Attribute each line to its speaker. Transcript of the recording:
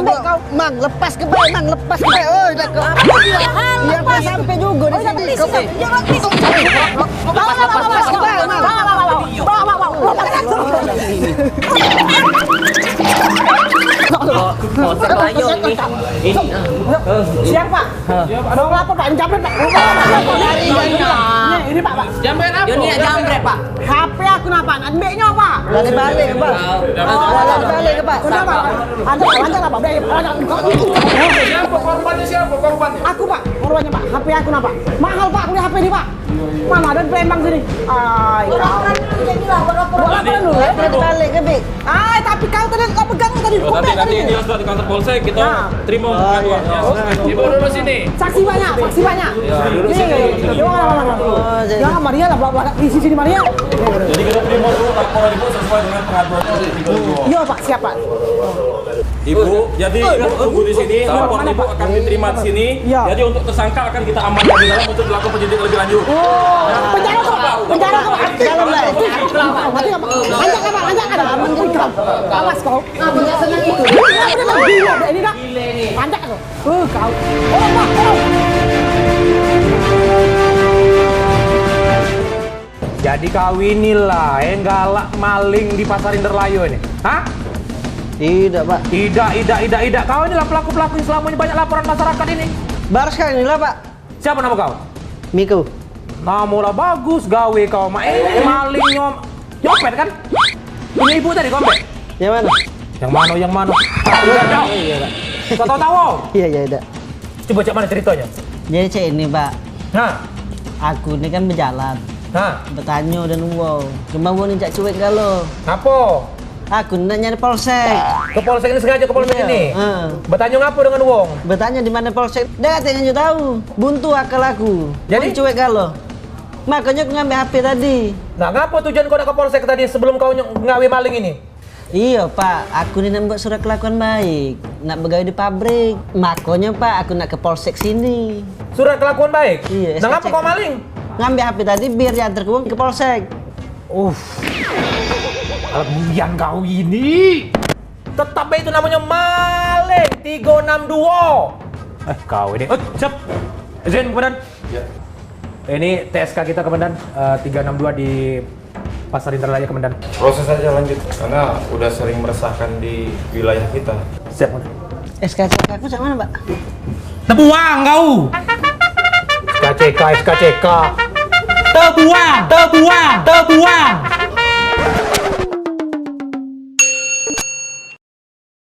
Speaker 1: kau. Mang, lepas ke baik, Mang, lepas ke baik. Oh, dah kau. Biar kau sampai juga di sini. Kau lepas ke baik, Mang.
Speaker 2: Polsek Layo ini.
Speaker 3: Siap Pak? Mau lapor Pak, jambret Pak. Ini Pak.
Speaker 2: Jambret apa? Ini jambret Pak.
Speaker 3: HP aku napa? Ambilnya Pak.
Speaker 1: Balik ke Pak. Balik ke Pak.
Speaker 3: Kenapa? Lancar apa?
Speaker 4: Siapa korbannya? Siapa korbannya?
Speaker 3: Aku Pak, korbannya Pak. HP aku napa? Mahal Pak, beli HP ini Pak. Mana ada Palembang sini. Laporan dulu.
Speaker 1: Balik ke Bik.
Speaker 3: Tapi kau tadi kau pegang tadi.
Speaker 4: Nanti ini sudah di kantor polsek kita terima pengaduannya. Ibu dulu sini.
Speaker 3: Saksi banyak. Jangan Maria lah, bawa di sini Maria.
Speaker 4: Jadi kita terima dulu laporan ibu sesuai dengan pengaduannya.
Speaker 3: Iya Pak, siap Pak.
Speaker 4: Ibu, jadi tunggu di sini. Laporan ibu akan diterima di sini. Jadi untuk tersangka akan kita amankan di dalam untuk dilakukan penyidikan lebih lanjut.
Speaker 3: Penjara Pak. Dalam lah. Mati Pak. Lanjut ada aman kau. Awas kau. Enggak senang itu. Ini dah. Lanjut kau. Kau. Pak.
Speaker 5: Jadi kau inilah yang galak maling di pasar Inderlayu ini. Hah?
Speaker 1: Tidak, Pak.
Speaker 5: Tidak. Kau inilah pelaku-pelaku yang selama ini banyak laporan masyarakat ini.
Speaker 1: Baru sekali inilah, Pak.
Speaker 5: Siapa nama kau?
Speaker 1: Miko.
Speaker 5: Nama lah bagus, gawe kau. Maling nyopet kan? Ini ibu tadi kompet?
Speaker 1: Yang mana?
Speaker 5: Yang mana?
Speaker 1: Iya, Pak.
Speaker 5: Kau tahu?
Speaker 1: Iya, ada.
Speaker 5: Coba cek mana ceritanya?
Speaker 1: Jadi cek ini, Pak.
Speaker 5: Nah,
Speaker 1: Aku ini kan berjalan. Bertanya dan uang. Cuma uang ini cak cuek galau.
Speaker 5: Apa?
Speaker 1: Aku nak nyari polsek.
Speaker 5: Ke polsek ini sengaja ke polsek ini? Bertanya ngapa dengan uang?
Speaker 1: Bertanya di mana polsek. Dia katanya tahu. Buntu akal aku.
Speaker 5: Jadi?
Speaker 1: Uang cuek galau. Makanya aku ngambil HP tadi.
Speaker 5: Nah, ngapa tujuan kau nak ke polsek tadi sebelum kau ngawi maling ini?
Speaker 1: Iya Pak, aku ini nak buat surat kelakuan baik. Nak begawe di pabrik. Makanya Pak, aku nak ke polsek sini.
Speaker 5: Surat kelakuan baik?
Speaker 1: Iya.
Speaker 5: Nah, ngapa kau maling?
Speaker 1: Ngambil HP tadi biar diantar ke uang ke polsek.
Speaker 5: Kelebihan kau ini. Tetap itu namanya maling 362. Kau ini. Siap. Izin, Komandan.
Speaker 4: Ya.
Speaker 5: Ini TSK kita, Komandan. 362 di Pasar Inderlaya, Komandan.
Speaker 4: Proses saja lanjut karena udah sering meresahkan di wilayah kita.
Speaker 5: Siap, Komandan.
Speaker 1: SKCK aku sama mana, Pak?
Speaker 5: Terbuang kau. SKCK. Terbuang.